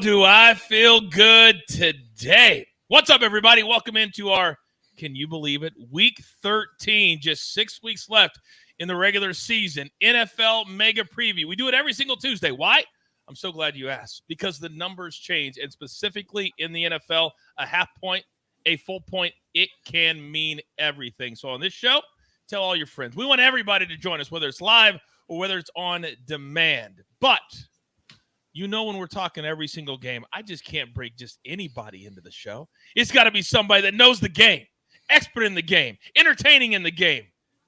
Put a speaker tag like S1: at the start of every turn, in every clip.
S1: do I feel good today? What's up, everybody? Welcome into our, can you believe it, Week 13, just 6 weeks left in the regular season, NFL Mega Preview. We do it every single Tuesday. Why? I'm so glad you asked. Because the numbers change, and specifically in the NFL, a half point, a full point, it can mean everything. So on this show, tell all your friends. We want everybody to join us, whether it's live or whether it's on demand. But you know, when we're talking every single game, I just can't break just anybody into the show. It's got to be somebody that knows the game, expert in the game, entertaining in the game.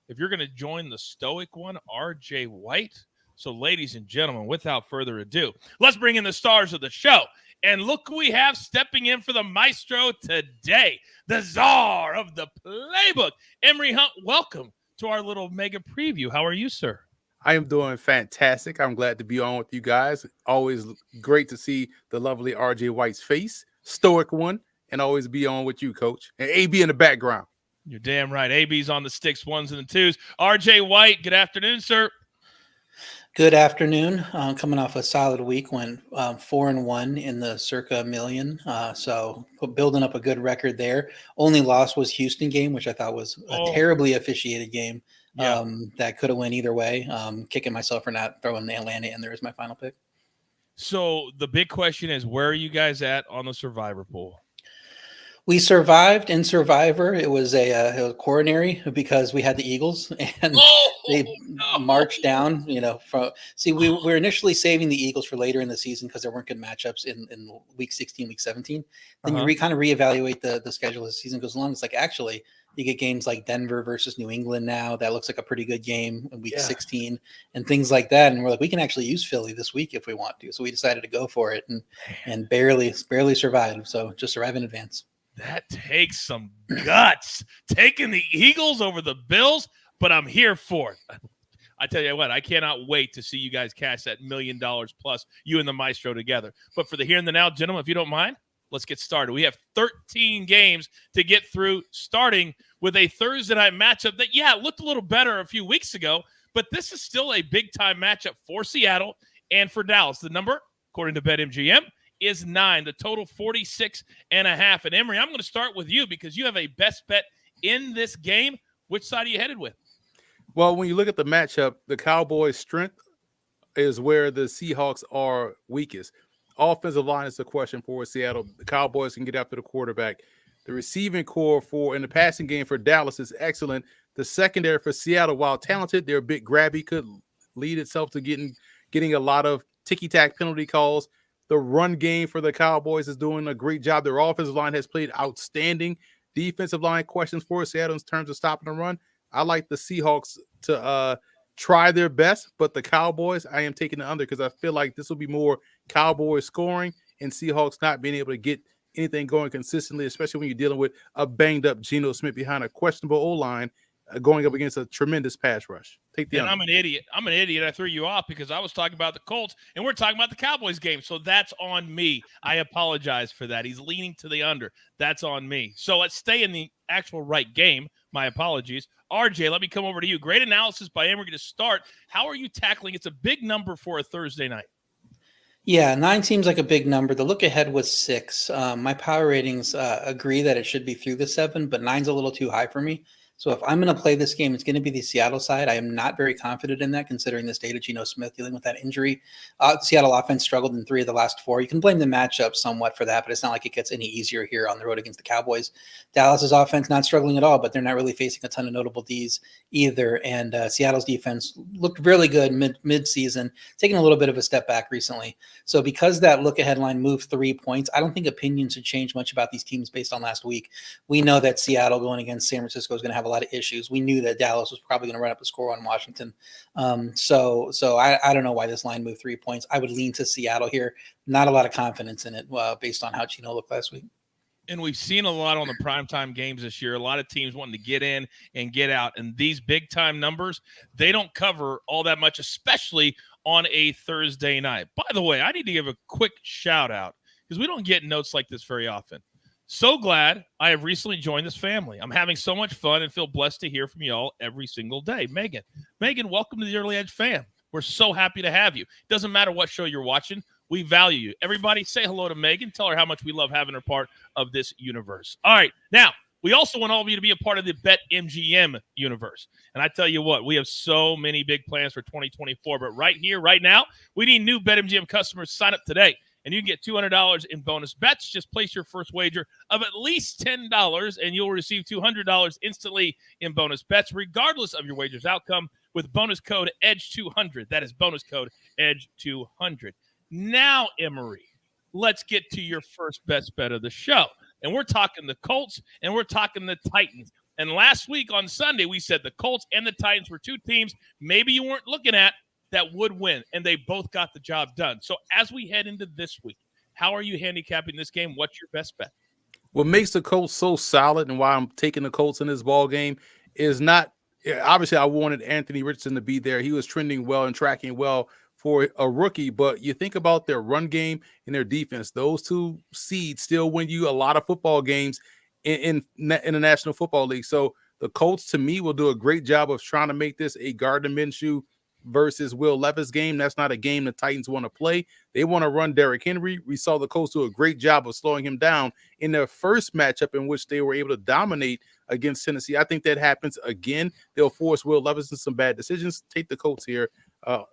S1: If you're going to join the stoic one, RJ White. So, ladies and gentlemen, without further ado, let's bring in the stars of the show. And look who we have stepping in for the maestro today, the czar of the playbook. Emory Hunt, welcome to our little mega preview. How are you, sir?
S2: I am doing fantastic. I'm glad to be on with you guys. Always great to see the lovely RJ White's face, stoic one, and always be on with you, Coach. And AB in the background.
S1: You're damn right. AB's on the sticks, ones and the twos. RJ White, good afternoon, sir.
S3: Good afternoon. Coming off a solid week, went 4-1 in the circa million. So building up a good record there. Only loss was Houston game, which I thought was a terribly officiated game. Yeah. That could have went either way. Kicking myself for not throwing Atlanta in there as my final pick.
S1: So the big question is, where are you guys at on the Survivor pool?
S3: We survived in Survivor. It was a coronary because we had the Eagles and they marched down. You know, we were initially saving the Eagles for later in the season because there weren't good matchups in week 16, week 17. Then you kind of reevaluate the schedule as the season goes along. It's like, actually, you get games like Denver versus New England now. That looks like a pretty good game in week 16 and things like that. And we're like, we can actually use Philly this week if we want to. So we decided to go for it and barely survived. So just survive in advance.
S1: That takes some guts, taking the Eagles over the Bills, but I'm here for it. I tell you what, I cannot wait to see you guys cash that $1 million plus, you and the maestro together. But for the here and the now, gentlemen, if you don't mind, let's get started. We have 13 games to get through, starting with a Thursday night matchup that, looked a little better a few weeks ago, but this is still a big-time matchup for Seattle and for Dallas. The number, according to BetMGM, is 9, the total 46.5. And Emory, I'm going to start with you because you have a best bet in this game. Which side are you headed with?
S2: Well, when you look at the matchup, the Cowboys' strength is where the Seahawks are weakest. Offensive line is a question for Seattle. The Cowboys can get after the quarterback. The receiving core in the passing game for Dallas is excellent. The secondary for Seattle, while talented, they're a bit grabby, could lead itself to getting a lot of ticky-tack penalty calls. The run game for the Cowboys is doing a great job. Their offensive line has played outstanding. Defensive line questions for Seattle in terms of stopping the run. I like the Seahawks to try their best, but the Cowboys, I am taking the under because I feel like this will be more Cowboys scoring and Seahawks not being able to get anything going consistently, especially when you're dealing with a banged-up Geno Smith behind a questionable O-line going up against a tremendous pass rush. Take the under.
S1: I'm an idiot. I threw you off because I was talking about the Colts, and we're talking about the Cowboys game, so that's on me. I apologize for that. He's leaning to the under. That's on me. So let's stay in the actual right game. My apologies. RJ, let me come over to you. Great analysis by Emory to start. How are you tackling? It's a big number for a Thursday night.
S3: Yeah, 9 seems like a big number. The look ahead was 6. My power ratings agree that it should be through the 7, but 9's a little too high for me. So if I'm going to play this game, it's going to be the Seattle side. I am not very confident in that, considering the state of Geno Smith dealing with that injury. Seattle offense struggled in 3 of the last 4. You can blame the matchup somewhat for that, but it's not like it gets any easier here on the road against the Cowboys. Dallas's offense not struggling at all, but they're not really facing a ton of notable Ds either. And Seattle's defense looked really good mid-season, taking a little bit of a step back recently. So because that look-ahead line moved 3 points, I don't think opinions should change much about these teams based on last week. We know that Seattle going against San Francisco is going to have a lot of issues. We knew that Dallas was probably going to run up a score on Washington. So I don't know why this line moved 3 points. I would lean to Seattle here. Not a lot of confidence in it based on how Geno looked last week.
S1: And we've seen a lot on the primetime games this year. A lot of teams wanting to get in and get out. And these big-time numbers, they don't cover all that much, especially on a Thursday night. By the way, I need to give a quick shout-out because we don't get notes like this very often. So glad I have recently joined this family. I'm having so much fun and feel blessed to hear from y'all every single day. Megan, welcome to the Early Edge fam. We're so happy to have you. Doesn't matter what show you're watching. We value you. Everybody say hello to Megan. Tell her how much we love having her part of this universe. All right. Now, we also want all of you to be a part of the BetMGM universe. And I tell you what, we have so many big plans for 2024. But right here, right now, we need new BetMGM customers to sign up today. And you can get $200 in bonus bets. Just place your first wager of at least $10, and you'll receive $200 instantly in bonus bets, regardless of your wager's outcome, with bonus code EDGE200. That is bonus code EDGE200. Now, Emory, let's get to your first best bet of the show. And we're talking the Colts, and we're talking the Titans. And last week on Sunday, we said the Colts and the Titans were two teams maybe you weren't looking at that would win, and they both got the job done. So as we head into this week, how are you handicapping this game? What's your best bet?
S2: What makes the Colts so solid and why I'm taking the Colts in this ball game is not – obviously, I wanted Anthony Richardson to be there. He was trending well and tracking well for a rookie, but you think about their run game and their defense. Those two seeds still win you a lot of football games in the National Football League. So the Colts, to me, will do a great job of trying to make this a Gardner Minshew versus Will Levis game. That's not a game the Titans want to play. They want to run Derrick Henry. We saw the Colts do a great job of slowing him down in their first matchup in which they were able to dominate against Tennessee. I think that happens again. They'll force Will Levis into some bad decisions. Take the Colts here.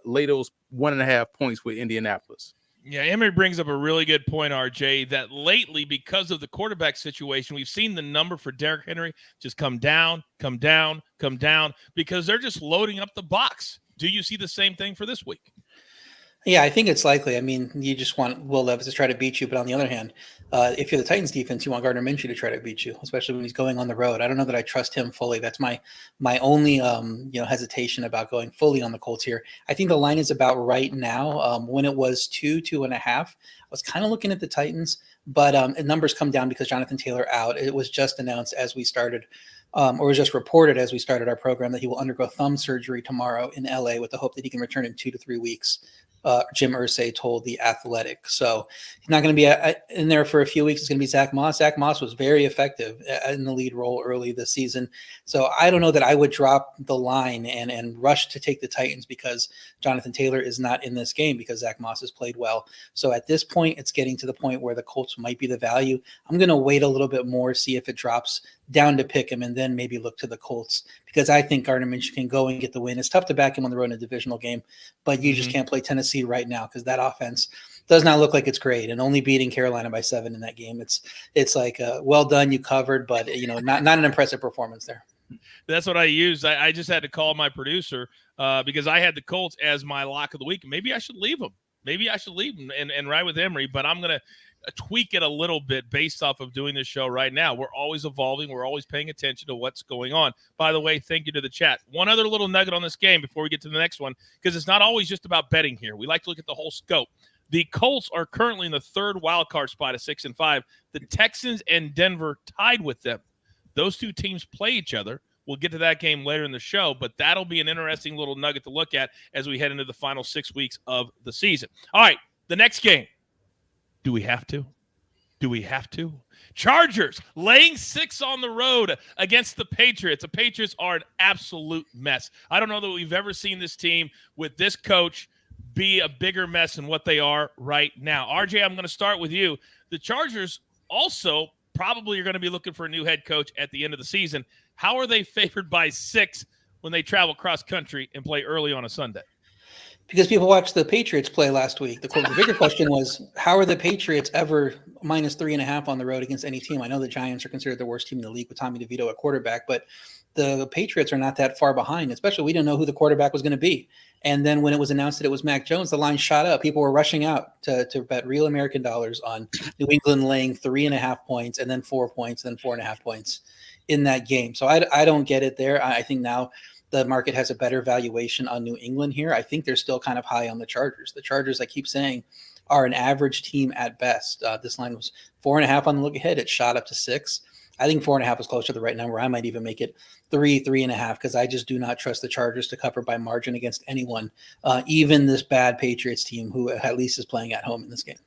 S2: Lay those 1.5 points with Indianapolis.
S1: Yeah, Emory brings up a really good point, RJ, that lately, because of the quarterback situation, we've seen the number for Derrick Henry just come down, because they're just loading up the box. Do you see the same thing for this week?
S3: Yeah, I think it's likely. I mean, you just want Will Levis to try to beat you. But on the other hand, if you're the Titans defense, you want Gardner Minshew to try to beat you, especially when he's going on the road. I don't know that I trust him fully. That's my only hesitation about going fully on the Colts here. I think the line is about right now. When it was 2.5, I was kind of looking at the Titans, but numbers come down because Jonathan Taylor out. It was just announced as we started. Or was just reported as we started our program that he will undergo thumb surgery tomorrow in LA with the hope that he can return in 2 to 3 weeks. Jim Irsay told The Athletic. So he's not going to be in there for a few weeks. It's going to be Zach Moss. Zach Moss was very effective in the lead role early this season. So I don't know that I would drop the line and rush to take the Titans because Jonathan Taylor is not in this game because Zach Moss has played well. So at this point, it's getting to the point where the Colts might be the value. I'm going to wait a little bit more, see if it drops down to pick him, and then maybe look to the Colts because I think Gardner Minshew can go and get the win. It's tough to back him on the road in a divisional game, but you just can't play Tennessee right now because that offense does not look like it's great. And only beating Carolina by 7 in that game, it's like well done, you covered, but not an impressive performance there.
S1: That's what I used. I just had to call my producer because I had the Colts as my lock of the week. Maybe I should leave them. And ride with Emory, but I'm going to tweak it a little bit based off of doing this show right now. We're always evolving. We're always paying attention to what's going on. By the way, thank you to the chat. One other little nugget on this game before we get to the next one, because it's not always just about betting here. We like to look at the whole scope. The Colts are currently in the third wild card spot at 6-5. The Texans and Denver tied with them. Those two teams play each other. We'll get to that game later in the show, but that'll be an interesting little nugget to look at as we head into the final 6 weeks of the season. All right, the next game. Do we have to? Chargers laying 6 on the road against the Patriots. The Patriots are an absolute mess. I don't know that we've ever seen this team with this coach be a bigger mess than what they are right now. RJ, I'm going to start with you. The Chargers also probably are going to be looking for a new head coach at the end of the season. How are they favored by 6 when they travel cross country and play early on a Sunday?
S3: Because people watched the Patriots play last week. The bigger question was, how are the Patriots ever minus 3.5 on the road against any team? I know the Giants are considered the worst team in the league with Tommy DeVito at quarterback, but the Patriots are not that far behind, especially we didn't know who the quarterback was going to be. And then when it was announced that it was Mac Jones, the line shot up. People were rushing out to bet real American dollars on New England laying 3.5 points and then 4 points, then 4.5 points in that game. So I don't get it there. I think now the market has a better valuation on New England here. I think they're still kind of high on the Chargers. The Chargers, I keep saying, are an average team at best. This line was 4.5 on the look ahead. It shot up to 6. I think 4.5 is closer to the right number. I might even make it 3.5, because I just do not trust the Chargers to cover by margin against anyone, even this bad Patriots team who at least is playing at home in this game.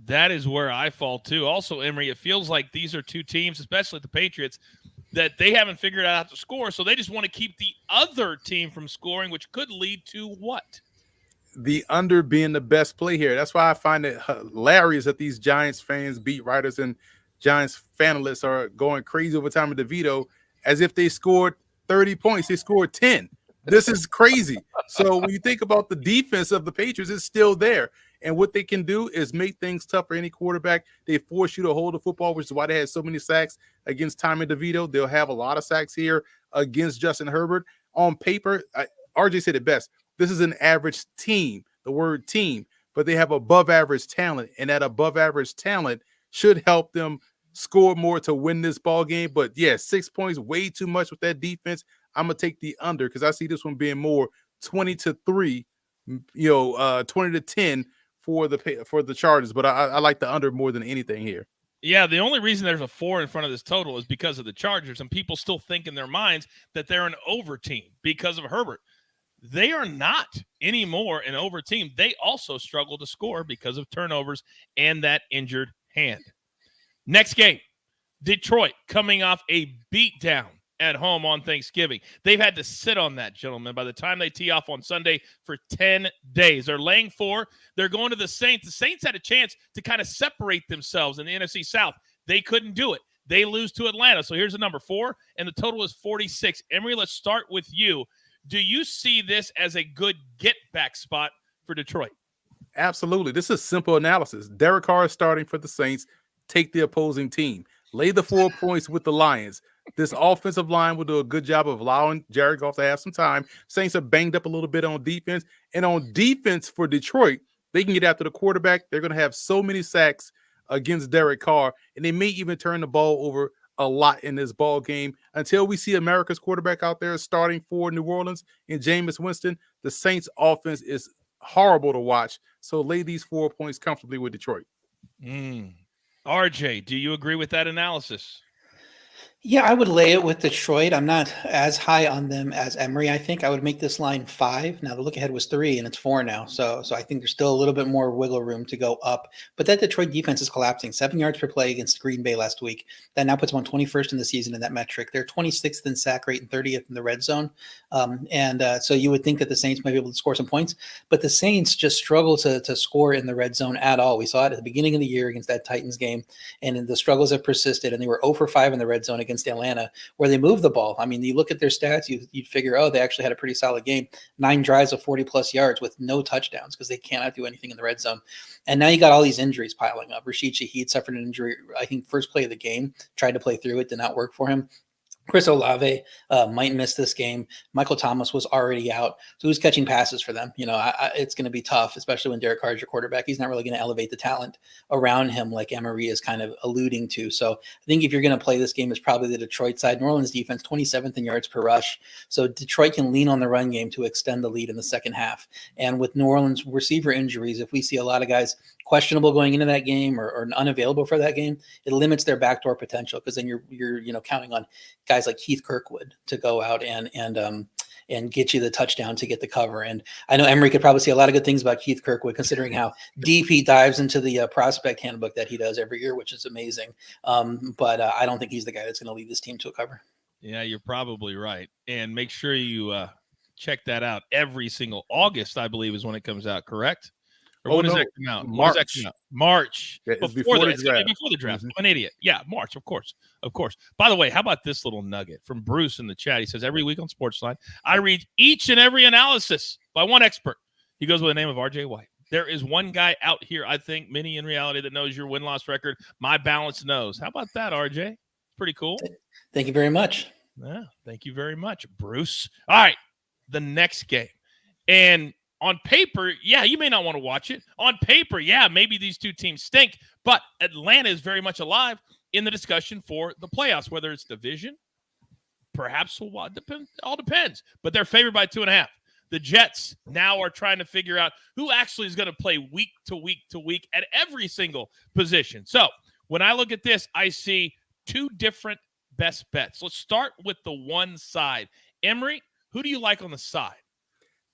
S1: That is where I fall too. Also, Emory, it feels like these are two teams, especially the Patriots, that they haven't figured out how to score, so they just want to keep the other team from scoring, which could lead to what?
S2: the under being the best play here. That's why I find it hilarious that these Giants fans, beat writers, and Giants fanalists are going crazy over Tommy DeVito as if they scored 30 points. They scored 10. This is crazy. So when you think about the defense of the Patriots, it's still there. And what they can do is make things tough for any quarterback. They force you to hold the football, which is why they had so many sacks against Tommy DeVito. They'll have a lot of sacks here against Justin Herbert. On paper, RJ said it best. This is an average team, the word team, but they have above average talent, and that above average talent should help them score more to win this ball game. But yeah, 6 points, way too much with that defense. I'm gonna take the under because I see this one being more 20-3, 20-10 for the Chargers. But I like the under more than anything here.
S1: Yeah, the only reason there's a 4 in front of this total is because of the Chargers, and people still think in their minds that they're an over team because of Herbert. They are not anymore an over team. They also struggle to score because of turnovers and that injured hand. Next game, Detroit coming off a beatdown at home on Thanksgiving. They've had to sit on that, gentlemen, by the time they tee off on Sunday for 10 days. They're laying 4. They're going to the Saints. The Saints had a chance to kind of separate themselves in the NFC South. They couldn't do it. They lose to Atlanta. So here's the number 4, and the total is 46. Emory, let's start with you. Do you see this as a good get-back spot for Detroit?
S2: Absolutely. This is simple analysis. Derek Carr is starting for the Saints. Take the opposing team. Lay the 4 points with the Lions. This offensive line will do a good job of allowing Jared Goff to have some time. Saints are banged up a little bit on defense. And on defense for Detroit, they can get after the quarterback. They're going to have so many sacks against Derek Carr, and they may even turn the ball over a lot in this ball game. Until we see America's quarterback out there starting for New Orleans and Jameis Winston, the Saints offense is horrible to watch. So lay these 4 points comfortably with Detroit.
S1: RJ, do you agree with that analysis?
S3: Yeah, I would lay it with Detroit. I'm not as high on them as Emory. I think I would make this line 5. Now the look ahead was 3 and it's 4 now. So I think there's still a little bit more wiggle room to go up. But that Detroit defense is collapsing. 7 yards per play against Green Bay last week. That now puts them on 21st in the season in that metric. They're 26th in sack rate and 30th in the red zone. So you would think that the Saints might be able to score some points, but the Saints just struggle to score in the red zone at all. We saw it at the beginning of the year against that Titans game, and the struggles have persisted, and they were 0 for 5 in the red zone against Atlanta, where they moved the ball. I mean, you look at their stats, you'd figure, they actually had a pretty solid game. 9 drives of 40-plus yards with no touchdowns because they cannot do anything in the red zone. And now you got all these injuries piling up. Rashid Shaheed suffered an injury, I think, first play of the game, tried to play through it, did not work for him. Chris Olave might miss this game. Michael Thomas was already out. So who's catching passes for them? It's going to be tough, especially when Derek Carr is your quarterback. He's not really going to elevate the talent around him like Emory is kind of alluding to. So I think if you're going to play this game, it's probably the Detroit side. New Orleans defense, 27th in yards per rush. So Detroit can lean on the run game to extend the lead in the second half. And with New Orleans receiver injuries, if we see a lot of guys questionable going into that game or unavailable for that game, it limits their backdoor potential, because then you're counting on guys like Keith Kirkwood to go out and get you the touchdown to get the cover. And I know Emory could probably see a lot of good things about Keith Kirkwood, considering how deep he dives into the prospect handbook that he does every year, which is amazing. But I don't think he's the guy that's going to lead this team to a cover.
S1: Yeah, you're probably right. And make sure you check that out. Every single August, I believe, is when it comes out, correct? Or when does that come out?
S2: March.
S1: When does that come out? March.
S2: Yeah,
S1: before the draft. Before the draft.
S2: Mm-hmm.
S1: I'm an idiot. Yeah, March, of course. Of course. By the way, how about this little nugget from Bruce in the chat? He says, every week on SportsLine, I read each and every analysis by one expert. He goes with the name of RJ White. There is one guy out here, I think, many in reality, that knows your win-loss record. My balance knows. How about that, RJ? Pretty cool.
S3: Thank you very much.
S1: Yeah, thank you very much, Bruce. All right, the next game. And on paper, yeah, you may not want to watch it. On paper, yeah, maybe these two teams stink, but Atlanta is very much alive in the discussion for the playoffs, whether it's division, perhaps all depends. But they're favored by 2.5. The Jets now are trying to figure out who actually is going to play week to week to week at every single position. So when I look at this, I see 2 different best bets. Let's start with the one side. Emory, who do you like on the side?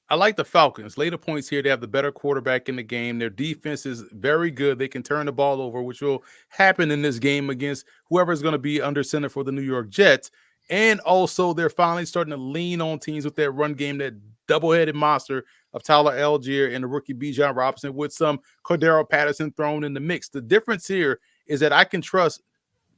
S2: I like the Falcons. Later points here, they have the better quarterback in the game. Their defense is very good. They can turn the ball over, which will happen in this game against whoever is going to be under center for the New York Jets. And also, they're finally starting to lean on teams with their run game that double-headed monster of Tyler Algier and the rookie Bijan Robinson with some Cordero Patterson thrown in the mix. The difference here is that I can trust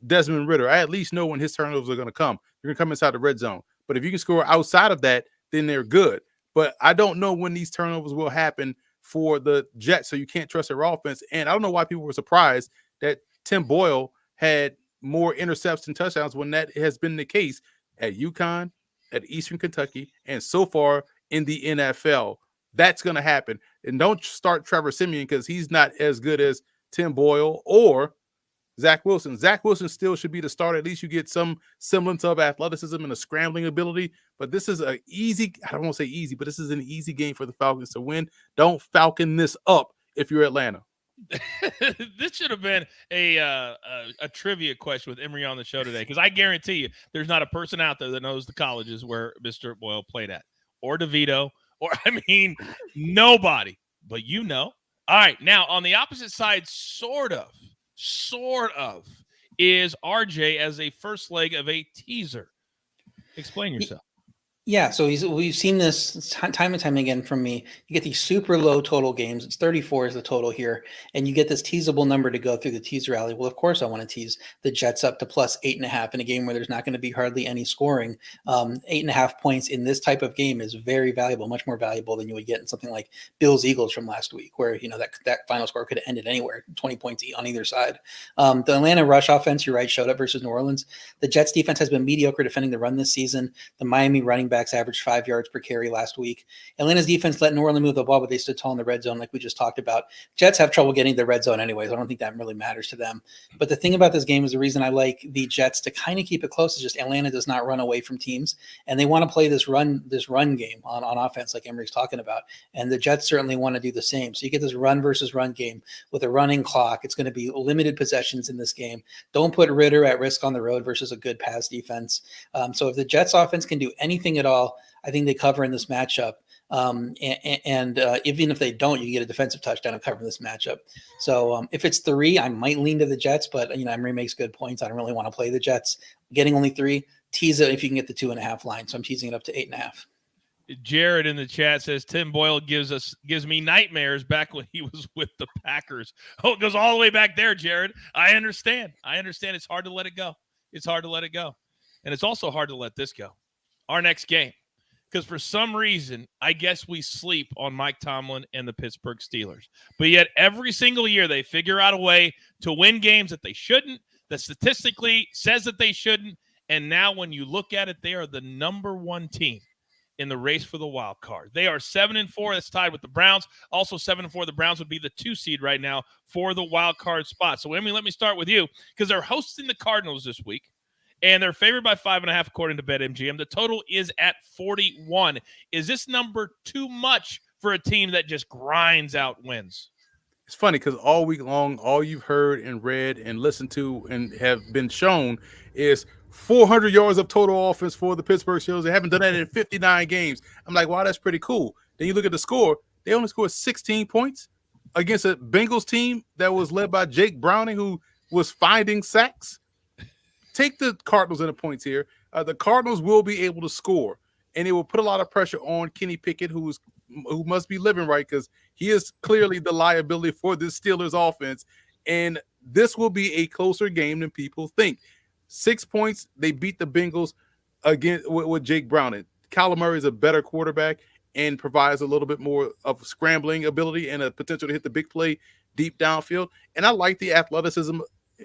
S2: Desmond Ridder. I at least know when his turnovers are going to come. They're going to come inside the red zone. But if you can score outside of that, then they're good. But I don't know when these turnovers will happen for the Jets, so you can't trust their offense. And I don't know why people were surprised that Tim Boyle had more intercepts and touchdowns when that has been the case at UConn, at Eastern Kentucky, and so far in the NFL. That's going to happen. And don't start Trevor Siemian because he's not as good as Tim Boyle or Zach Wilson. Zach Wilson still should be the starter. At least you get some semblance of athleticism and a scrambling ability. But this is an easy, I don't want to say easy, but this is an easy game for the Falcons to win. Don't Falcon this up if you're Atlanta.
S1: This should have been a trivia question with Emory on the show today, because I guarantee you there's not a person out there that knows the colleges where Mr. Boyle played at, or DeVito, or nobody. But you know. All right, now on the opposite side, sort of, is RJ as a first leg of a teaser. Explain yourself.
S3: Yeah, so we've seen this time and time again from me. You get these super low total games. It's 34 is the total here. And you get this teasable number to go through the teaser alley. Well, of course, I want to tease the Jets up to plus 8.5 in a game where there's not going to be hardly any scoring. 8.5 points in this type of game is very valuable, much more valuable than you would get in something like Bills-Eagles from last week, where that final score could have ended anywhere, 20 points on either side. The Atlanta rush offense, you're right, showed up versus New Orleans. The Jets defense has been mediocre defending the run this season. The Miami running backs averaged 5 yards per carry last week. Atlanta's defense let New Orleans move the ball, but they stood tall in the red zone like we just talked about. Jets have trouble getting the red zone anyways. I don't think that really matters to them. But the thing about this game is the reason I like the Jets to kind of keep it close is just Atlanta does not run away from teams, and they want to play this run game on offense like Emory's talking about. And the Jets certainly want to do the same. So you get this run versus run game with a running clock. It's going to be limited possessions in this game. Don't put Ridder at risk on the road versus a good pass defense. So if the Jets offense can do anything at all, I think they cover in this matchup. And even if they don't, you get a defensive touchdown of covering this matchup. So if it's 3, I might lean to the Jets, but Emory makes good points. I don't really want to play the Jets. Getting only 3, tease it if you can get the 2.5 line. So I'm teasing it up to 8.5.
S1: Jared in the chat says Tim Boyle gives me nightmares back when he was with the Packers. Oh, it goes all the way back there, Jared. I understand. It's hard to let it go. And it's also hard to let this go. Our next game. Because for some reason, I guess we sleep on Mike Tomlin and the Pittsburgh Steelers. But yet every single year they figure out a way to win games that they shouldn't, that statistically says that they shouldn't. And now when you look at it, they are the number 1 team in the race for the wild card. They are 7-4. That's tied with the Browns. Also 7-4. The Browns would be the 2 seed right now for the wild card spot. So, Emily, let me start with you, because they're hosting the Cardinals this week. And they're favored by 5.5 according to BetMGM. The total is at 41. Is this number too much for a team that just grinds out wins?
S2: It's funny because all week long, all you've heard and read and listened to and have been shown is 400 yards of total offense for the Pittsburgh Steelers. They haven't done that in 59 games. I'm like, wow, that's pretty cool. Then you look at the score. They only scored 16 points against a Bengals team that was led by Jake Browning, who was finding sacks. Take the Cardinals in the points here. The Cardinals will be able to score, and it will put a lot of pressure on Kenny Pickett, who must be living right because he is clearly the liability for this Steelers offense. And this will be a closer game than people think. 6 points. They beat the Bengals again with Jake Browning. Kyler Murray is a better quarterback and provides a little bit more of scrambling ability and a potential to hit the big play deep downfield. And I like the athleticism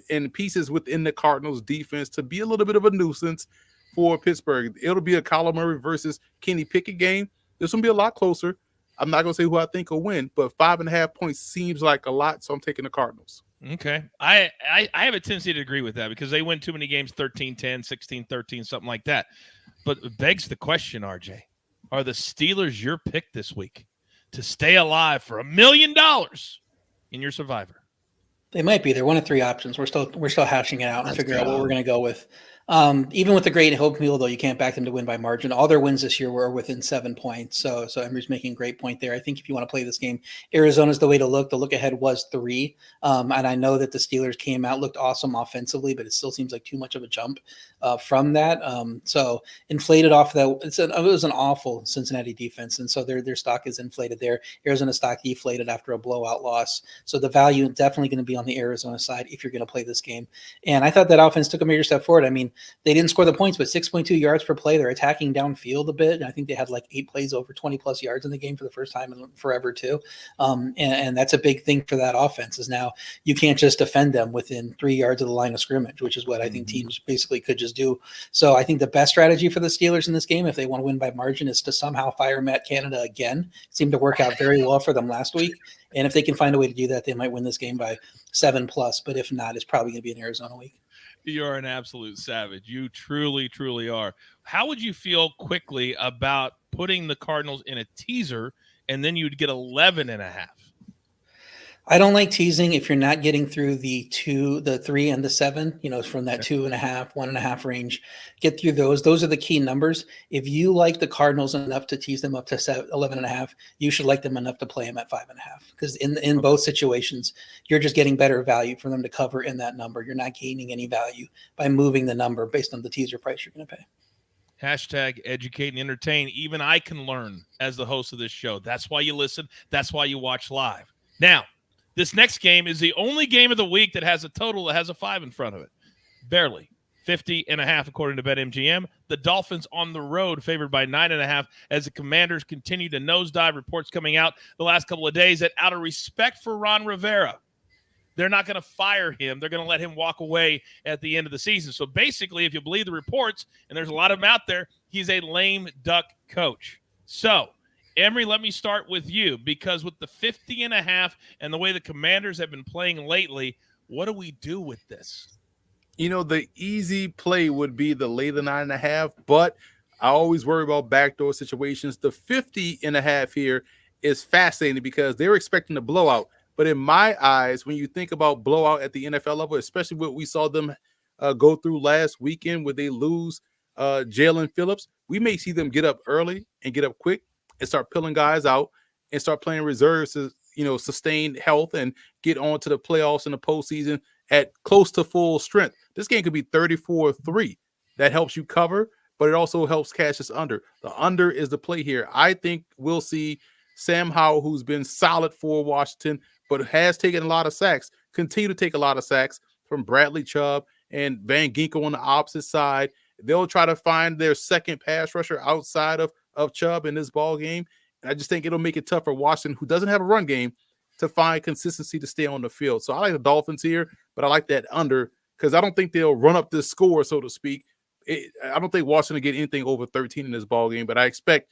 S2: and pieces within the Cardinals defense to be a little bit of a nuisance for Pittsburgh. It'll be a Kyler Murray versus Kenny Pickett game. This will be a lot closer. I'm not going to say who I think will win, but 5.5 points seems like a lot, so I'm taking the Cardinals.
S1: Okay. I have a tendency to agree with that because they win too many games, 13-10, 16-13, something like that. But it begs the question, RJ, are the Steelers your pick this week to stay alive for $1 million in your Survivor?
S3: They might be. They're one of 3 options. We're still hashing it out and figuring out what we're going to go with. Even with the great hope meal, though, you can't back them to win by margin. All their wins this year were within 7 points. So Emory's making a great point there. I think if you want to play this game, Arizona's the way to look. The look ahead was 3. And I know that the Steelers came out, looked awesome offensively, but it still seems like too much of a jump from that. So inflated off that, it was an awful Cincinnati defense. And so their stock is inflated there. Arizona stock deflated after a blowout loss. So the value definitely going to be on the Arizona side if you're going to play this game. And I thought that offense took a major step forward. I mean, they didn't score the points, but 6.2 yards per play. They're attacking downfield a bit. And I think they had like 8 plays over 20 plus yards in the game for the first time in forever too. And that's a big thing for that offense is now you can't just defend them within 3 yards of the line of scrimmage, which is what I think teams basically could just do. So I think the best strategy for the Steelers in this game, if they want to win by margin, is to somehow fire Matt Canada again. It seemed to work out very well for them last week. And if they can find a way to do that, they might win this game by 7+. But if not, it's probably going to be an Arizona week.
S1: You're an absolute savage. You truly, truly are. How would you feel quickly about putting the Cardinals in a teaser and then you'd get 11.5?
S3: I don't like teasing if you're not getting through the 2, the 3, and the 7, from that 2.5, 1.5 range. Get through those. Those are the key numbers. If you like the Cardinals enough to tease them up to 11.5, you should like them enough to play them at 5.5. Because in both situations, you're just getting better value for them to cover in that number. You're not gaining any value by moving the number based on the teaser price you're going to pay.
S1: Hashtag educate and entertain. Even I can learn as the host of this show. That's why you listen. That's why you watch live. Now, this next game is the only game of the week that has a total that has a 5 in front of it. Barely. 50.5 according to BetMGM. The Dolphins on the road favored by 9.5 as the Commanders continue to nosedive. Reports coming out the last couple of days that out of respect for Ron Rivera, they're not going to fire him. They're going to let him walk away at the end of the season. So basically, if you believe the reports, and there's a lot of them out there, he's a lame duck coach. So Emory, let me start with you because with the 50.5 and the way the Commanders have been playing lately, what do we do with this?
S2: The easy play would be the lay the 9.5, but I always worry about backdoor situations. The 50.5 here is fascinating because they're expecting a blowout. But in my eyes, when you think about blowout at the NFL level, especially what we saw them go through last weekend where they lose Jalen Phillips, we may see them get up early and get up quick and start pulling guys out and start playing reserves to, sustain health and get on to the playoffs in the postseason at close to full strength. This game could be 34-3. That helps you cover, but it also helps cash this under. The under is the play here. I think we'll see Sam Howell, who's been solid for Washington, but has taken a lot of sacks, continue to take a lot of sacks from Bradley Chubb and Van Ginkel on the opposite side. They'll try to find their second pass rusher outside of Chubb in this ball game. And I just think it'll make it tough for Washington, who doesn't have a run game, to find consistency to stay on the field. So I like the Dolphins here, but I like that under because I don't think they'll run up this score, so to speak. I don't think Washington will get anything over 13 in this ball game, but I expect,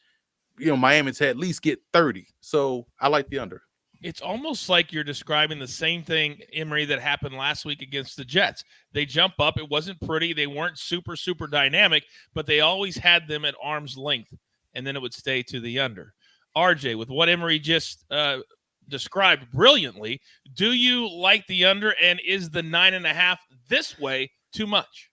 S2: Miami to at least get 30. So I like the under.
S1: It's almost like you're describing the same thing, Emory, that happened last week against the Jets. They jump up. It wasn't pretty. They weren't super, super dynamic, but they always had them at arm's length, and then it would stay to the under. RJ, with what Emory just described brilliantly, do you like the under, and is the 9.5 this way too much?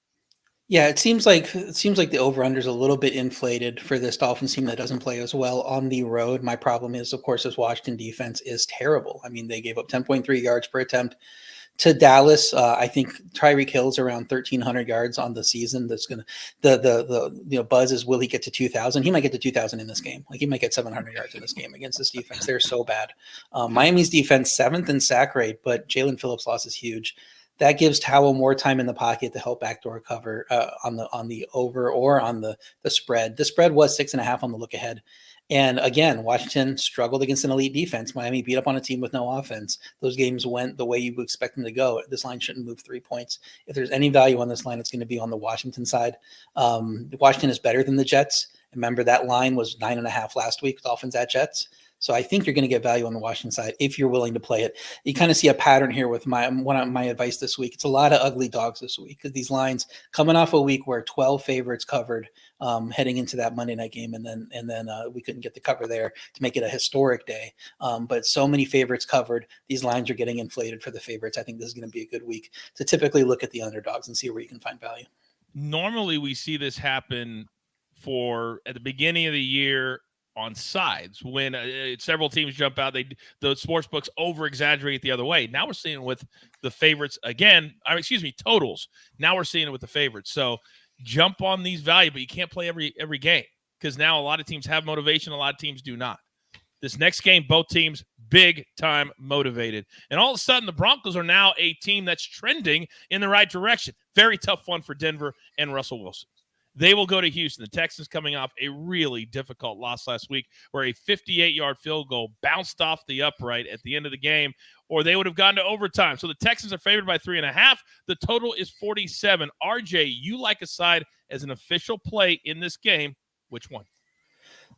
S3: Yeah, it seems like the over-under is a little bit inflated for this Dolphins team that doesn't play as well on the road. My problem is, of course, this Washington defense is terrible. I mean, they gave up 10.3 yards per attempt to Dallas. I think Tyreek Hill's around 1,300 yards on the season. That's gonna the buzz is, will he get to 2,000? He might get to 2,000 in this game. Like he might get 700 yards in this game against this defense. They're so bad. Miami's defense 7th in sack rate, but Jalen Phillips' loss is huge. That gives Howell more time in the pocket to help backdoor cover on the over or on the spread. The spread was 6.5 on the look ahead. And again, Washington struggled against an elite defense. Miami beat up on a team with no offense. Those games went the way you would expect them to go. This line shouldn't move 3 points. If there's any value on this line, it's going to be on the Washington side. Washington is better than the Jets. Remember, that line was 9.5 last week, Dolphins at Jets. So I think you're going to get value on the Washington side if you're willing to play it. You kind of see a pattern here with my advice this week. It's a lot of ugly dogs this week because these lines coming off a week where 12 favorites covered heading into that Monday night game, and then we couldn't get the cover there to make it a historic day. But so many favorites covered, these lines are getting inflated for the favorites. I think this is going to be a good week to typically look at the underdogs and see where you can find value.
S1: normally we see this happen at the beginning of the year on sides when several teams jump out. The sports books over exaggerate the other way. Now we're seeing it with the favorites again. Totals. Now we're seeing it with the favorites. So jump on these value, but you can't play every game because now a lot of teams have motivation. A lot of teams do not. This next game, both teams big time motivated. And all of a sudden, the Broncos are now a team that's trending in the right direction. Very tough one for Denver and Russell Wilson. They will go to Houston. The Texans coming off a really difficult loss last week where a 58-yard field goal bounced off the upright at the end of the game, or they would have gone to overtime. So the Texans are favored by 3.5. The total is 47. RJ, you like a side as an official play in this game. Which one?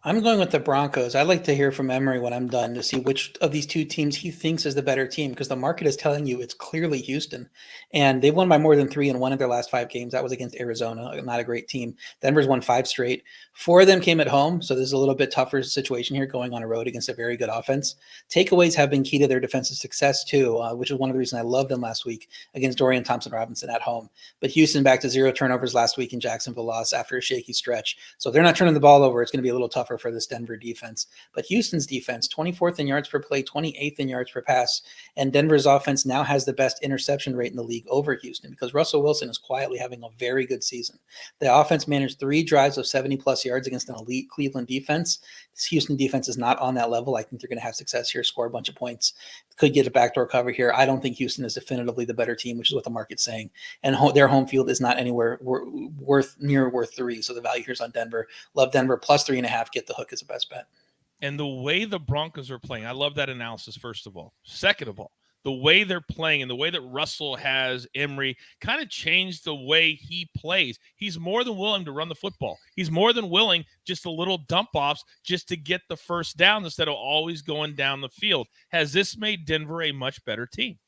S3: I'm going with the Broncos. I'd like to hear from Emory when I'm done to see which of these two teams he thinks is the better team, because the market is telling you it's clearly Houston. And they've won by more than 3 in one of their last 5 games. That was against Arizona, not a great team. Denver's won 5 straight. 4 of them came at home, so this is a little bit tougher situation here going on a road against a very good offense. Takeaways have been key to their defensive success too, which is one of the reasons I loved them last week against Dorian Thompson-Robinson at home. But Houston back to 0 turnovers last week in Jacksonville loss after a shaky stretch. So if they're not turning the ball over, it's going to be a little tougher for this Denver defense. But Houston's defense, 24th in yards per play, 28th in yards per pass. And Denver's offense now has the best interception rate in the league over Houston because Russell Wilson is quietly having a very good season. The offense managed 3 drives of 70-plus yards against an elite Cleveland defense. This Houston defense is not on that level. I think they're going to have success here, score a bunch of points. Could get a backdoor cover here. I don't think Houston is definitively the better team, which is what the market's saying. And their home field is not anywhere worth 3. So the value here is on Denver. Love Denver plus 3.5. Get the hook as a best bet.
S1: And the way the Broncos are playing, I love that analysis, first of all. Second of all, the way they're playing and the way that Russell has Emory kind of changed the way he plays. He's more than willing to run the football. He's more than willing just a little dump-offs just to get the first down instead of always going down the field. Has this made Denver a much better team?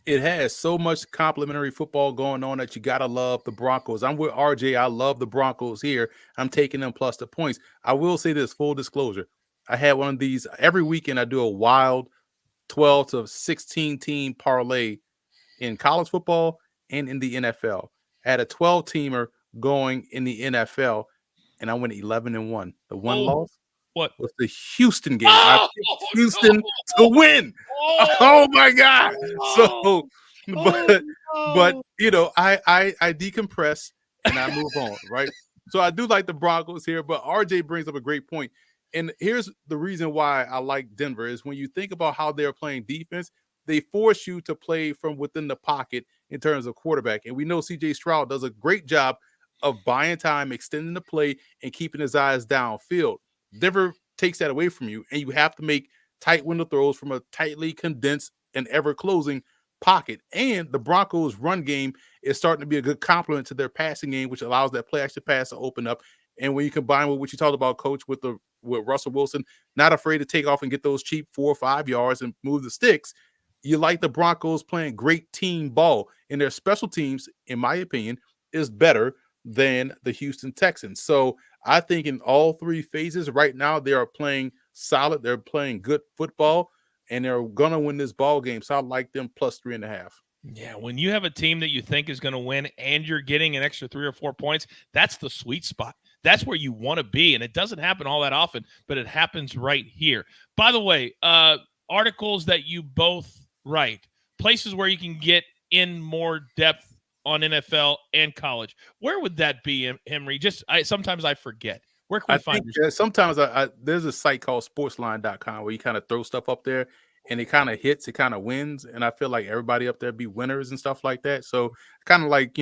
S2: It has so much complimentary football going on that you got to love the Broncos. I'm with RJ. I love the Broncos here. I'm taking them plus the points. I will say this, full disclosure. I had one of these every weekend. I do a wild 12 to 16 team parlay in college football and in the NFL. I had a 12 teamer going in the NFL, and I went 11-1. The one loss was the Houston game. I picked Houston to win. Oh my God. So, but you know, I decompress and I move on, right? So I do like the Broncos here, but RJ brings up a great point. And here's the reason why I like Denver is when you think about how they're playing defense, they force you to play from within the pocket in terms of quarterback. And we know CJ Stroud does a great job of buying time, extending the play, and keeping his eyes downfield. Denver takes that away from you, and you have to make tight window throws from a tightly condensed and ever-closing pocket. And the Broncos' run game is starting to be a good complement to their passing game, which allows that play-action pass to open up. And when you combine with what you talked about, Coach, with Russell Wilson, not afraid to take off and get those cheap 4 or 5 yards and move the sticks, you like the Broncos playing great team ball. And their special teams, in my opinion, is better than the Houston Texans. So I think in all 3 phases right now, they are playing solid. They're playing good football, and they're going to win this ball game. So I like them plus 3.5.
S1: Yeah, when you have a team that you think is going to win and you're getting an extra 3 or 4 points, that's the sweet spot. That's where you want to be, and it doesn't happen all that often, but it happens right here. By the way, articles that you both write, places where you can get in more depth on NFL and college. Where would that be, Emory? Sometimes I forget. Where can we find this?
S2: Sometimes there's a site called SportsLine.com where you kind of throw stuff up there, and it kind of hits, it kind of wins, and I feel like everybody up there be winners and stuff like that. So kind of like,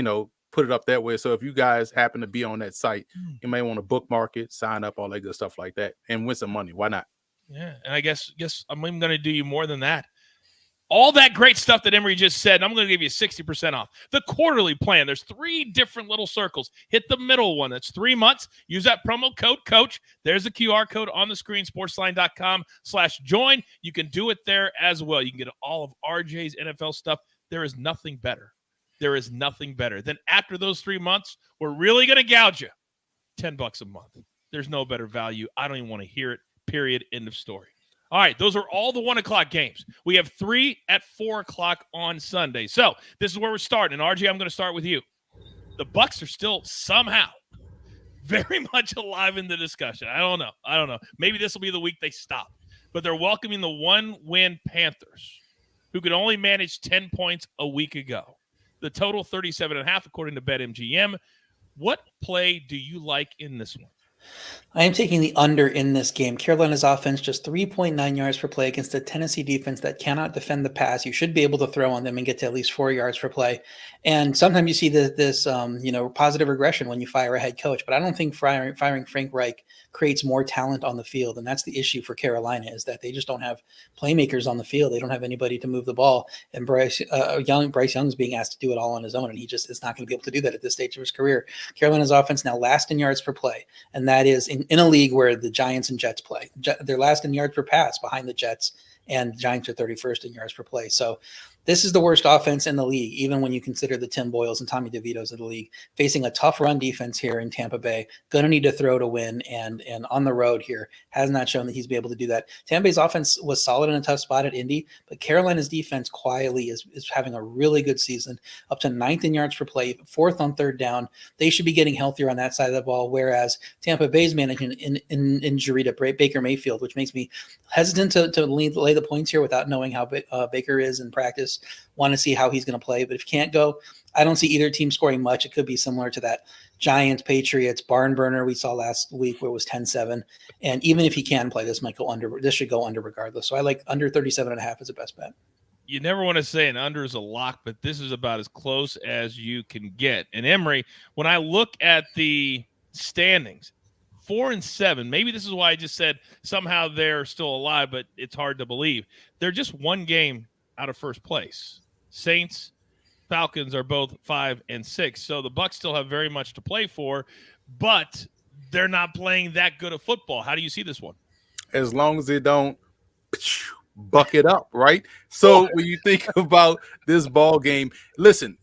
S2: put it up that way. So if you guys happen to be on that site, you may want to bookmark it, sign up, all that good stuff like that, and win some money. Why not?
S1: Yeah, and I guess I'm even going to do you more than that. All that great stuff that Emory just said, I'm going to give you 60% off. The quarterly plan, there's 3 different little circles. Hit the middle one. That's 3 months. Use that promo code COACH. There's a QR code on the screen, sportsline.com/join. You can do it there as well. You can get all of RJ's NFL stuff. There is nothing better. There is nothing better. Then after those 3 months, we're really going to gouge you. $10 a month. There's no better value. I don't even want to hear it. Period. End of story. All right, those are all the 1 o'clock games. We have 3 at 4 o'clock on Sunday. So this is where we're starting. And RJ, I'm going to start with you. The Bucs are still somehow very much alive in the discussion. I don't know. Maybe this will be the week they stop. But they're welcoming the 1-win Panthers, who could only manage 10 points a week ago. The total 37.5 according to BetMGM. What play do you like in this one?
S3: I am taking the under in this game. Carolina's offense just 3.9 yards per play against a Tennessee defense that cannot defend the pass. You should be able to throw on them and get to at least 4 yards per play. And sometimes you see this positive regression when you fire a head coach. But I don't think firing Frank Reich creates more talent on the field. And that's the issue for Carolina, is that they just don't have playmakers on the field. They don't have anybody to move the ball. And Bryce Young's being asked to do it all on his own. And he just is not going to be able to do that at this stage of his career. Carolina's offense now last in yards per play. And that is in a league where the Giants and Jets play. They're last in yards per pass behind the Jets, and the Giants are 31st in yards per play. So this is the worst offense in the league, even when you consider the Tim Boyles and Tommy DeVitos of the league, facing a tough run defense here in Tampa Bay. Going to need to throw to win, and on the road here has not shown that he's been able to do that. Tampa Bay's offense was solid in a tough spot at Indy, but Carolina's defense quietly is having a really good season, up to 9th in yards per play, 4th on third down. They should be getting healthier on that side of the ball, whereas Tampa Bay's managing an injury to Baker Mayfield, which makes me hesitant to lay the points here without knowing how Baker is in practice. Want to see how he's going to play, but if you can't go, I don't see either team scoring much. It could be similar to that Giants Patriots barn burner we saw last week where it was 10-7. And even if he can play, this might go under. This should go under regardless. So I like under 37.5 as the best bet.
S1: You never want to say an under is a lock, but this is about as close as you can get. And Emory, when I look at the standings, 4-7, maybe this is why I just said somehow they're still alive, but it's hard to believe. They're just one game out of first place. Saints, Falcons are both 5-6. So the Bucs still have very much to play for, but they're not playing that good of football. How do you see this one?
S2: As long as they don't bucket up, right? So when you think about this ball game, listen,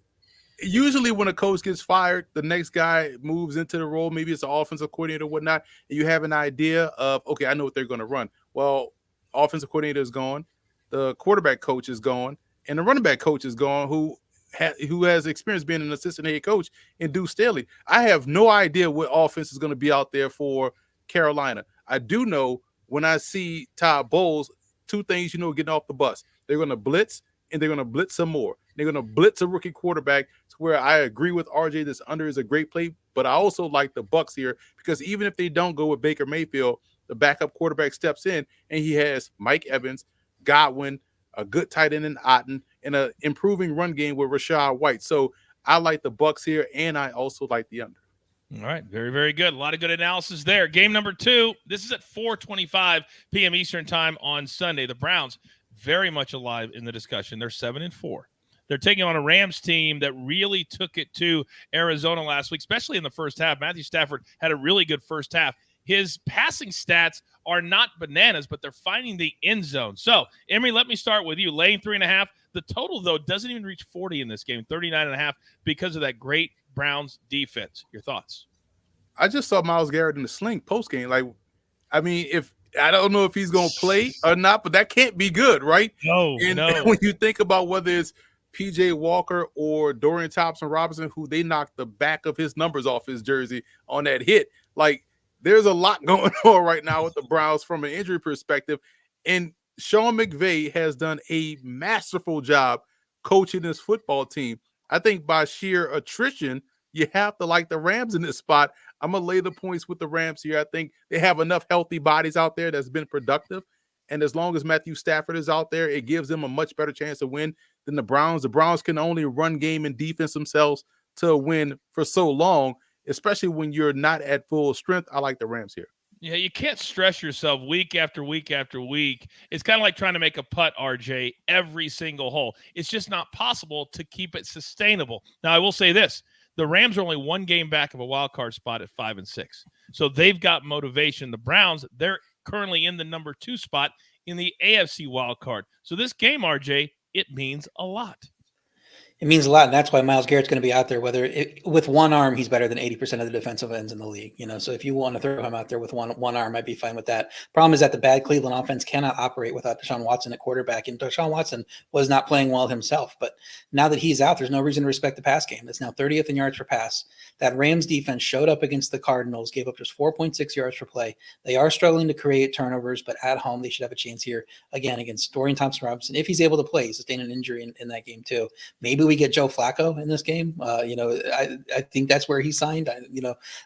S2: usually when a coach gets fired, the next guy moves into the role. Maybe it's an offensive coordinator or whatnot, and you have an idea of, okay, I know what they're going to run. Well, offensive coordinator is gone, the quarterback coach is gone, and the running back coach is gone, who has experience being an assistant head coach in Deuce Staley. I have no idea what offense is going to be out there for Carolina. I do know when I see Todd Bowles, two things getting off the bus. They're going to blitz, and they're going to blitz some more. They're going to blitz a rookie quarterback, to where I agree with RJ, this under is a great play, but I also like the Bucs here because even if they don't go with Baker Mayfield, the backup quarterback steps in, and he has Mike Evans, Godwin, a good tight end in Otten, and an improving run game with Rachaad White. So I like the Bucs here, and I also like the under.
S1: All right, very, very good. A lot of good analysis there. Game number 2, this is at 4:25 p.m. Eastern time on Sunday. The Browns very much alive in the discussion. They're 7-4. They're taking on a Rams team that really took it to Arizona last week, especially in the first half. Matthew Stafford had a really good first half. His passing stats are not bananas, but they're finding the end zone. So, Emory, let me start with you. Laying 3.5. The total, though, doesn't even reach 40 in this game, 39.5, because of that great Browns defense. Your thoughts?
S2: I just saw Myles Garrett in the sling post-game. If I don't know if he's going to play or not, but that can't be good, right?
S1: No.
S2: When you think about whether it's P.J. Walker or Dorian Thompson-Robinson, who they knocked the back of his numbers off his jersey on that hit, there's a lot going on right now with the Browns from an injury perspective. And Sean McVay has done a masterful job coaching this football team. I think by sheer attrition, you have to like the Rams in this spot. I'm going to lay the points with the Rams here. I think they have enough healthy bodies out there that's been productive. And as long as Matthew Stafford is out there, it gives them a much better chance to win than the Browns. The Browns can only run game and defense themselves to win for so long, especially when you're not at full strength. I like the Rams here.
S1: Yeah, you can't stress yourself week after week after week. It's kind of like trying to make a putt, RJ, every single hole. It's just not possible to keep it sustainable. Now, I will say this. The Rams are only one game back of a wild card spot at 5-6. So they've got motivation. The Browns, they're currently in the number 2 spot in the AFC wild card. So this game, RJ, it means a lot.
S3: It means a lot, and that's why Myles Garrett's going to be out there. With one arm, he's better than 80% of the defensive ends in the league. So if you want to throw him out there with one arm, I'd be fine with that. Problem is that the bad Cleveland offense cannot operate without Deshaun Watson at quarterback, and Deshaun Watson was not playing well himself. But now that he's out, there's no reason to respect the pass game. It's now 30th in yards per pass. That Rams defense showed up against the Cardinals, gave up just 4.6 yards per play. They are struggling to create turnovers, but at home they should have a chance here again against Dorian Thompson-Robinson if he's able to play. He sustained an injury in that game too. Maybe we get Joe Flacco in this game. I think that's where he signed. I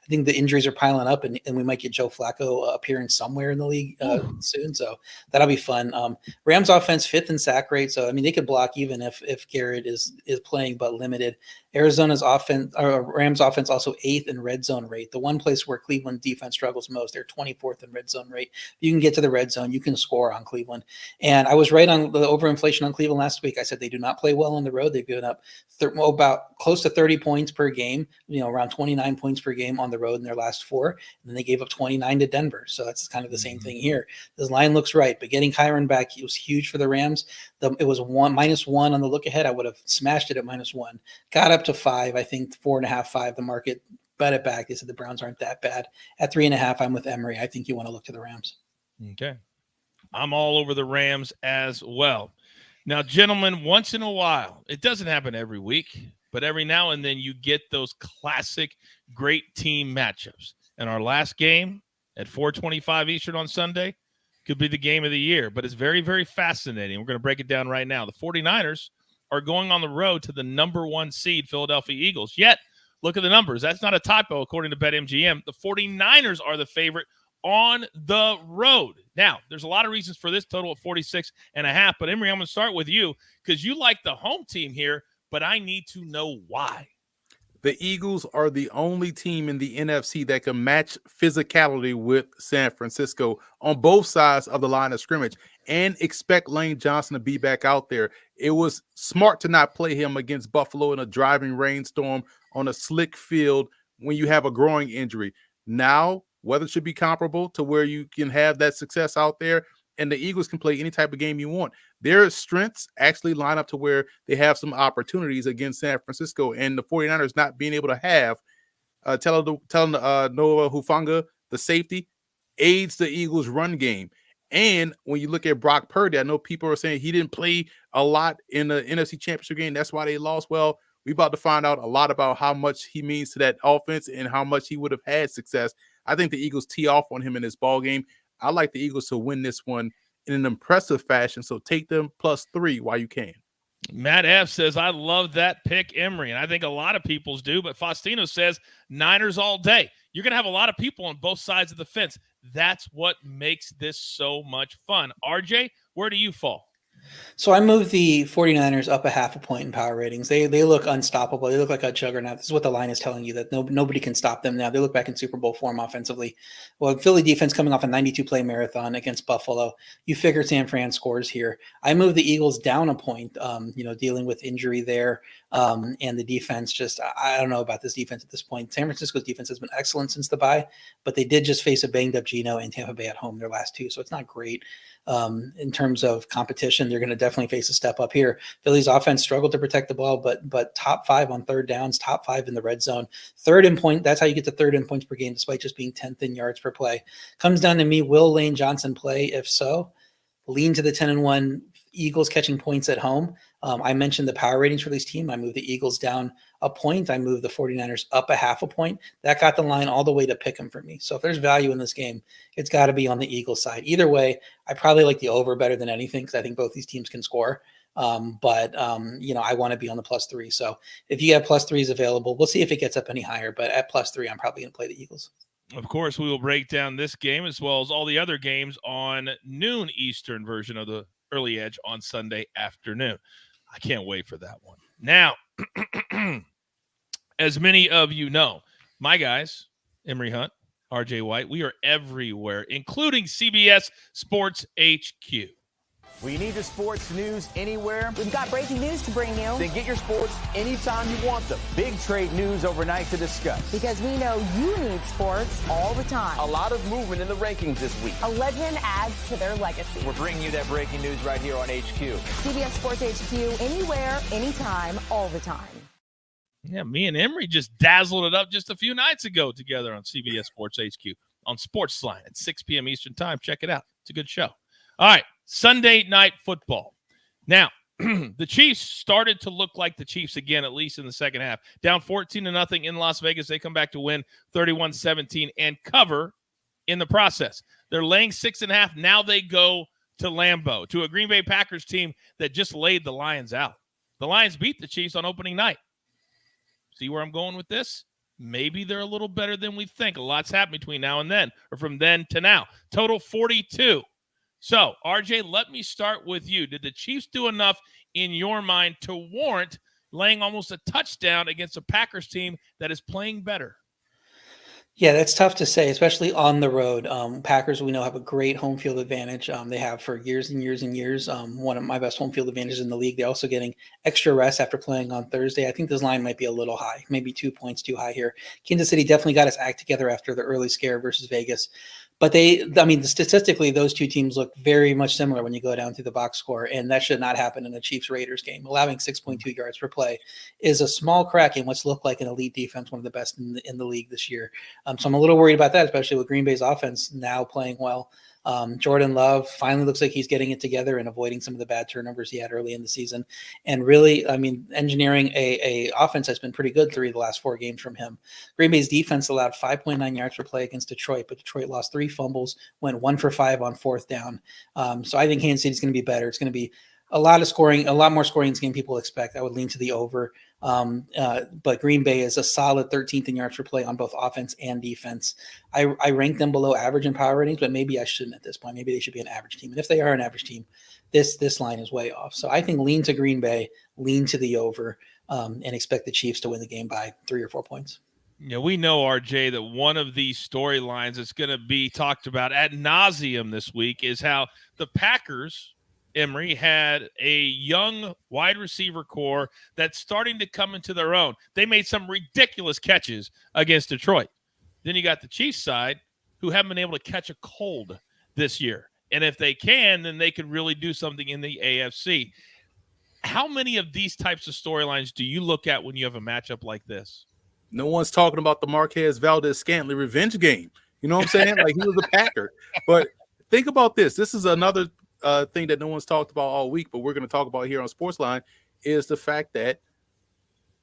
S3: think the injuries are piling up, and we might get Joe Flacco appearing somewhere in the league soon. So that'll be fun. Rams offense 5th in sack rate, so they could block even if Garrett is playing, but limited. Arizona's offense, or Rams offense, also 8th in red zone rate. The one place where Cleveland defense struggles most, they're 24th in red zone rate. If you can get to the red zone, you can score on Cleveland. And I was right on the overinflation on Cleveland last week. I said they do not play well on the road. They've given up about close to 30 points per game, around 29 points per game on the road in their last 4. And then they gave up 29 to Denver. So that's kind of the same thing here. This line looks right, but getting Kyron back, he was huge for the Rams. It was -1 on the look ahead. I would have smashed it at -1. Got up to 5, I think 4.5, 5. The market bet it back. They said the Browns aren't that bad. At 3.5, I'm with Emory. I think you want to look to the Rams.
S1: Okay. I'm all over the Rams as well. Now, gentlemen, once in a while, it doesn't happen every week, but every now and then you get those classic great team matchups. And our last game at 4:25 Eastern on Sunday could be the game of the year, but it's very, very fascinating. We're going to break it down right now. The 49ers are going on the road to the number 1 seed Philadelphia Eagles. Yet, look at the numbers. That's not a typo according to BetMGM. The 49ers are the favorite on the road. Now, there's a lot of reasons for this total at 46.5, but Emory, I'm going to start with you because you like the home team here, but I need to know why.
S2: The Eagles are the only team in the NFC that can match physicality with San Francisco on both sides of the line of scrimmage and expect Lane Johnson to be back out there. It was smart to not play him against Buffalo in a driving rainstorm on a slick field when you have a growing injury. Now, weather should be comparable to where you can have that success out there, and the Eagles can play any type of game you want. Their strengths actually line up to where they have some opportunities against San Francisco, and the 49ers not being able to have telling Noah Hufanga, the safety, aids the Eagles' run game. And when you look at Brock Purdy, I know people are saying he didn't play a lot in the NFC Championship game. That's why they lost. Well, we're about to find out a lot about how much he means to that offense and how much he would have had success. I think the Eagles tee off on him in this ball game. I like the Eagles to win this one in an impressive fashion, so take them +3 while you can.
S1: Matt F. says, I love that pick, Emory, and I think a lot of people's do, but Faustino says, Niners all day. You're going to have a lot of people on both sides of the fence. That's what makes this so much fun. RJ, where do you fall?
S3: So I moved the 49ers up 0.5 point in power ratings. They look unstoppable. They look like a juggernaut. This is what the line is telling you, that nobody can stop them now. They look back in Super Bowl form offensively. Well, Philly defense coming off a 92-play marathon against Buffalo. You figure San Fran scores here. I moved the Eagles down 1 point, dealing with injury there. And the defense I don't know about this defense at this point. San Francisco's defense has been excellent since the bye, but they did just face a banged-up Geno and Tampa Bay at home their last 2, so it's not great. In terms of competition, they're going to definitely face a step up here. Philly's offense struggled to protect the ball, but top 5 on third downs, top 5 in the red zone, 3rd in point. That's how you get to 3rd in points per game, despite just being 10th in yards per play. Comes down to me, will Lane Johnson play? If so, lean to the 10-1 Eagles catching points at home. I mentioned the power ratings for this team. I moved the Eagles down 1 point. I moved the 49ers up 0.5 point. That got the line all the way to pick them for me. So if there's value in this game, it's got to be on the Eagles side. Either way, I probably like the over better than anything because I think both these teams can score. I want to be on the +3. So if you have +3s available, we'll see if it gets up any higher. But at +3, I'm probably going to play the Eagles.
S1: Of course, we will break down this game as well as all the other games on noon Eastern version of the Early Edge on Sunday afternoon. I can't wait for that one. Now, as many of you know, my guys, Emory Hunt, RJ White, we are everywhere, including CBS Sports HQ.
S4: We need the sports news anywhere.
S5: We've got breaking news to bring you.
S4: Then get your sports anytime you want them. Big trade news overnight to discuss.
S5: Because we know you need sports all the time.
S4: A lot of movement in the rankings this week.
S5: A legend adds to their legacy.
S4: We're bringing you that breaking news right here on HQ.
S5: CBS Sports HQ, anywhere, anytime, all the time.
S1: Yeah, me and Emory just dazzled it up just a few nights ago together on CBS Sports HQ on SportsLine at 6 p.m. Eastern Time. Check it out. It's a good show. All right, Sunday night football. Now, the Chiefs started to look like the Chiefs again, at least in the second half. Down 14-0 in Las Vegas. They come back to win 31-17 and cover in the process. They're laying 6.5. Now they go to Lambeau, to a Green Bay Packers team that just laid the Lions out. The Lions beat the Chiefs on opening night. See where I'm going with this? Maybe they're a little better than we think. A lot's happened between now and then, or from then to now. Total 42. So, RJ, let me start with you. Did the Chiefs do enough in your mind to warrant laying almost a touchdown against a Packers team that is playing better?
S3: Yeah, that's tough to say, especially on the road. Packers, we know, have a great home field advantage. They have for years and years and years. One of my best home field advantages in the league. They're also getting extra rest after playing on Thursday. I think this line might be a little high, maybe 2 points too high here. Kansas City definitely got its act together after the early scare versus Vegas. But statistically, those two teams look very much similar when you go down to the box score, and that should not happen in a Chiefs-Raiders game. Allowing 6.2 yards per play is a small crack in what's looked like an elite defense, one of the best in the league this year. So I'm a little worried about that, especially with Green Bay's offense now playing well. Jordan Love finally looks like he's getting it together and avoiding some of the bad turnovers he had early in the season. And really, engineering a offense that's been pretty good 3 of the last 4 games from him. Green Bay's defense allowed 5.9 yards per play against Detroit, but Detroit lost 3 fumbles, went 1 for 5 on 4th down. So I think Kansas City's going to be better. It's going to be a lot more scoring in this game people expect. I would lean to the over. But Green Bay is a solid 13th in yards per play on both offense and defense. I rank them below average in power ratings, but maybe I shouldn't at this point. Maybe they should be an average team. And if they are an average team, this line is way off. So I think lean to Green Bay, lean to the over, and expect the Chiefs to win the game by 3 or 4 points.
S1: Yeah, we know, RJ, that one of these storylines that's going to be talked about ad nauseum this week is how the Packers, Emory, had a young wide receiver core that's starting to come into their own. They made some ridiculous catches against Detroit. Then you got the Chiefs side, who haven't been able to catch a cold this year. And if they can, then they could really do something in the AFC. How many of these types of storylines do you look at when you have a matchup like this?
S2: No one's talking about the Marquez Valdez-Scantling revenge game. You know what I'm saying? Like, he was a Packer. But think about this. This is another thing that no one's talked about all week, but we're going to talk about here on SportsLine, is the fact that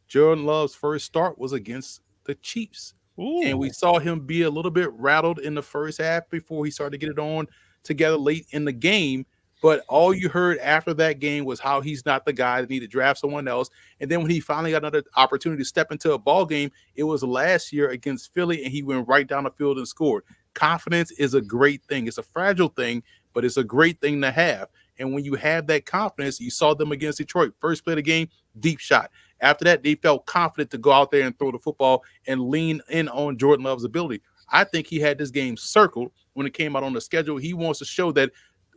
S2: Jordan Love's first start was against the Chiefs.
S1: Ooh.
S2: And we saw him be a little bit rattled in the first half before he started to get it on together late in the game. But all you heard after that game was how he's not the guy that need to draft someone else. And then when he finally got another opportunity to step into a ball game, it was last year against Philly, and he went right down the field and scored. Confidence is a great thing. It's a fragile thing, but it's a great thing to have. And when you have that confidence, you saw them against Detroit. First play of the game, deep shot. After that, they felt confident to go out there and throw the football and lean in on Jordan Love's ability. I think he had this game circled when it came out on the schedule. He wants to show that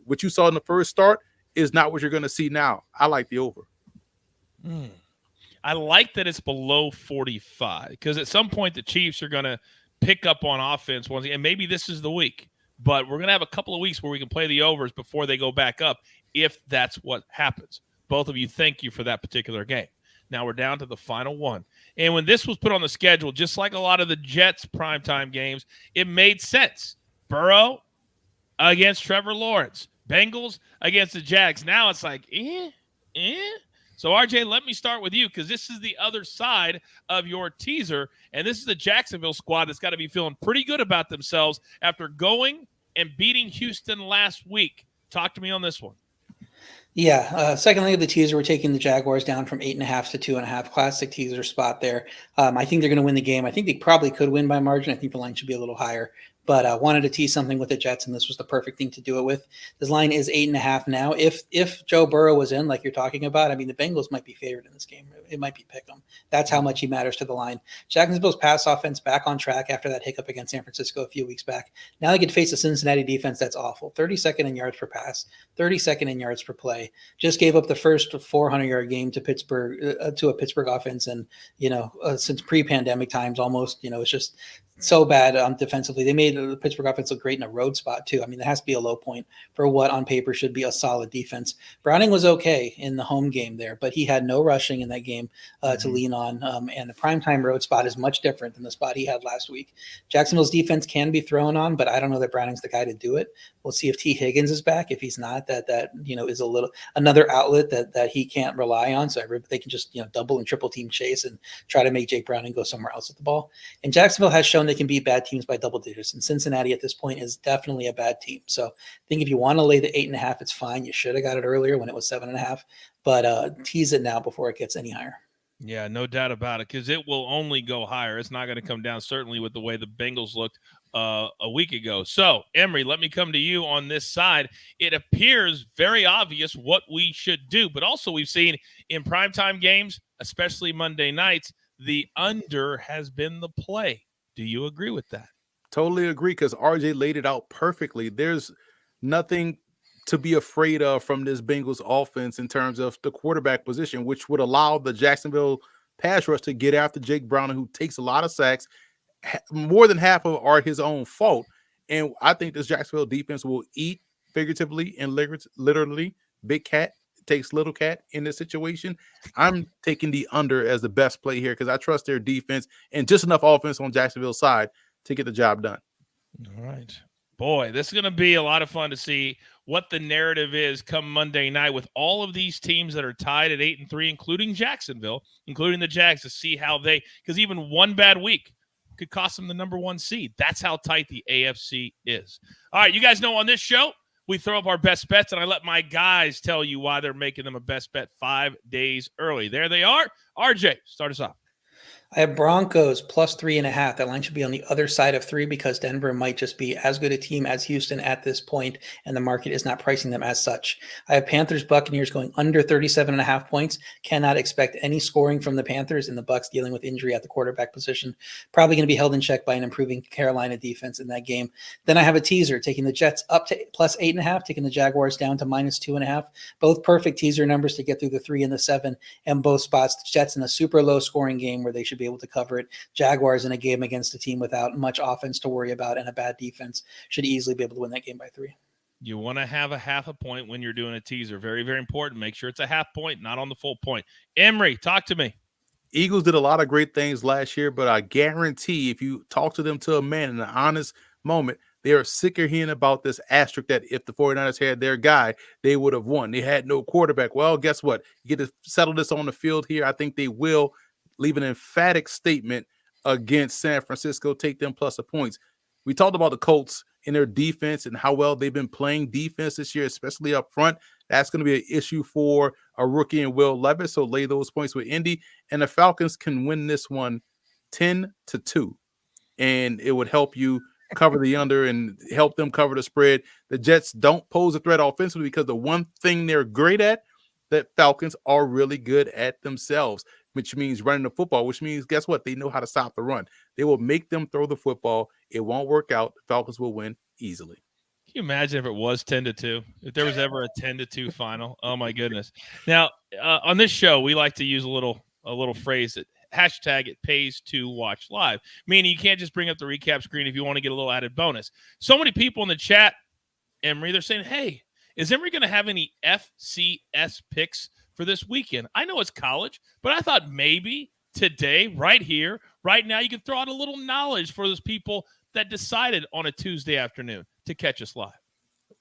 S2: what you saw in the first start is not what you're going to see now. I like the over.
S1: I like that it's below 45 because at some point the Chiefs are going to pick up on offense once again. And maybe this is the week, but we're going to have a couple of weeks where we can play the overs before they go back up if that's what happens. Both of you, thank you for that particular game. Now we're down to the final one. And when this was put on the schedule, just like a lot of the Jets primetime games, it made sense. Burrow against Trevor Lawrence. Bengals against the Jags. Now it's like, So, RJ, let me start with you because this is the other side of your teaser, and this is the Jacksonville squad that's got to be feeling pretty good about themselves after going and beating Houston last week. Talk to me on this one.
S3: Yeah. Second leg of the teaser, we're taking the Jaguars down from 8.5 to 2.5. Classic teaser spot there. I think they're going to win the game. I think they probably could win by margin. I think the line should be a little higher. but I wanted to tease something with the Jets, and this was the perfect thing to do it with. This line is 8.5 now. If Joe Burrow was in, like you're talking about, I mean, the Bengals might be favored in this game. It might be pick 'em. That's how much he matters to the line. Jacksonville's pass offense back on track after that hiccup against San Francisco a few weeks back. Now they could face a Cincinnati defense that's awful. 32nd in yards per pass, 32nd in yards per play. Just gave up the first 400-yard game to Pittsburgh, to a Pittsburgh offense, and since pre-pandemic times almost. It's just so bad defensively. They made the Pittsburgh offense look great in a road spot too. I mean, there has to be a low point for what on paper should be a solid defense. Browning was okay in the home game there, but he had no rushing in that game to lean on. And the primetime road spot is much different than the spot he had last week. Jacksonville's defense can be thrown on, but I don't know that Browning's the guy to do it. We'll see if T. Higgins is back. If he's not, that is another outlet that he can't rely on. So they can just double and triple team Chase and try to make Jake Browning go somewhere else with the ball. And Jacksonville has shown they can beat bad teams by double digits. And Cincinnati at this point is definitely a bad team. So I think if you want to lay the 8.5, it's fine. You should have got it earlier when it was 7.5, but tease it now before it gets any higher.
S1: Yeah, no doubt about it, because it will only go higher. It's not going to come down, certainly with the way the Bengals looked a week ago. So, Emory, let me come to you on this side. It appears very obvious what we should do, but also we've seen in primetime games, especially Monday nights, the under has been the play. Do you agree with that?
S2: Totally agree, because RJ laid it out perfectly. There's nothing to be afraid of from this Bengals offense in terms of the quarterback position, which would allow the Jacksonville pass rush to get after Jake Browning, who takes a lot of sacks. More than half of are his own fault. And I think this Jacksonville defense will eat figuratively and literally. Big cat takes little cat in this situation. I'm taking the under as the best play here because I trust their defense and just enough offense on Jacksonville's side to get the job done.
S1: All right. Boy, this is going to be a lot of fun to see what the narrative is come Monday night with all of these teams that are tied at 8-3, including Jacksonville, including the Jags, to see how because even one bad week could cost them the number 1 seed. That's how tight the AFC is. All right, you guys know on this show, we throw up our best bets, and I let my guys tell you why they're making them a best bet 5 days early. There they are. RJ, start us off.
S3: I have Broncos plus 3.5. That line should be on the other side of 3 because Denver might just be as good a team as Houston at this point, and the market is not pricing them as such. I have Panthers Buccaneers going under 37.5 points. Cannot expect any scoring from the Panthers, and the Bucs dealing with injury at the quarterback position. Probably going to be held in check by an improving Carolina defense in that game. Then I have a teaser taking the Jets up to plus 8.5, taking the Jaguars down to minus 2.5. Both perfect teaser numbers to get through the 3 and the 7, and both spots the Jets in a super low scoring game where they should be able to cover it. Jaguars in a game against a team without much offense to worry about and a bad defense should easily be able to win that game by 3.
S1: You want to have a half a point when you're doing a teaser. Very, very important. Make sure it's a half point, not on the full point. Emory, talk to me.
S2: Eagles did a lot of great things last year, but I guarantee if you talk to them to a man in an honest moment, they are sick of hearing about this asterisk that if the 49ers had their guy, they would have won. They had no quarterback. Well, guess what? You get to settle this on the field here. I think they will leave an emphatic statement against San Francisco, take them plus the points. We talked about the Colts in their defense and how well they've been playing defense this year, especially up front. That's going to be an issue for a rookie in Will Levis, so lay those points with Indy. And the Falcons can win this one 10-2, and it would help you cover the under and help them cover the spread. The Jets don't pose a threat offensively because the one thing they're great at, that Falcons are really good at themselves, which means running the football, which means, guess what? They know how to stop the run. They will make them throw the football. It won't work out. The Falcons will win easily.
S1: Can you imagine if it was 10-2? If there was ever a 10-2 final? Oh my goodness! Now on this show, we like to use a little phrase that hashtag it pays to watch live, meaning you can't just bring up the recap screen if you want to get a little added bonus. So many people in the chat, Emory, they're saying, "Hey, is Emory going to have any FCS picks for this weekend?" I know it's college, but I thought maybe today, right here, right now, you could throw out a little knowledge for those people that decided on a Tuesday afternoon to catch us live.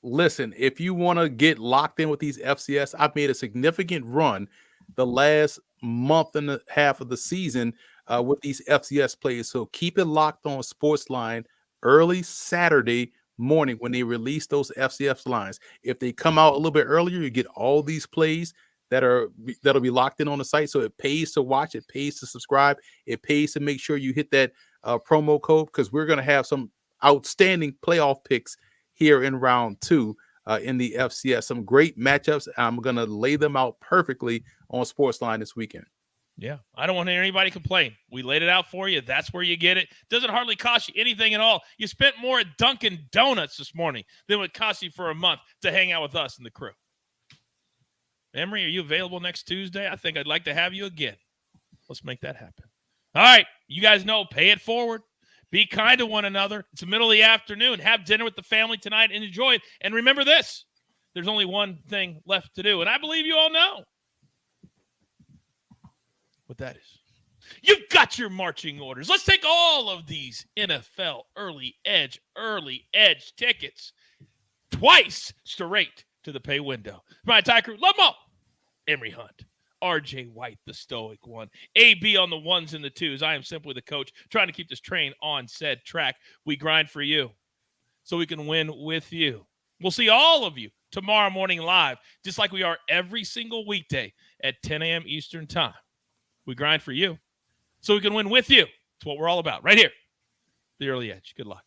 S2: Listen, if you want to get locked in with these FCS, I've made a significant run the last month and a half of the season with these FCS plays. So keep it locked on SportsLine early Saturday morning when they release those FCS lines. If they come out a little bit earlier, you get all these plays that'll be locked in on the site. So it pays to watch, it pays to subscribe, it pays to make sure you hit that promo code, because we're going to have some outstanding playoff picks here in round 2 in the FCS. Some great matchups. I'm going to lay them out perfectly on SportsLine this weekend.
S1: Yeah, I don't want to hear anybody complain. We laid it out for you. That's where you get it. Doesn't hardly cost you anything at all. You spent more at Dunkin' Donuts this morning than it would cost you for a month to hang out with us and the crew. Emory, are you available next Tuesday? I think I'd like to have you again. Let's make that happen. All right, you guys know, pay it forward. Be kind to one another. It's the middle of the afternoon. Have dinner with the family tonight and enjoy it. And remember this, there's only one thing left to do, and I believe you all know what that is. You've got your marching orders. Let's take all of these NFL early edge tickets twice straight to the pay window. My entire crew, love them all. Emory Hunt, RJ White, the stoic one, AB on the ones and the twos. I am simply the coach trying to keep this train on said track. We grind for you so we can win with you. We'll see all of you tomorrow morning live, just like we are every single weekday at 10 a.m. Eastern time. We grind for you so we can win with you. It's what we're all about right here. The Early Edge. Good luck.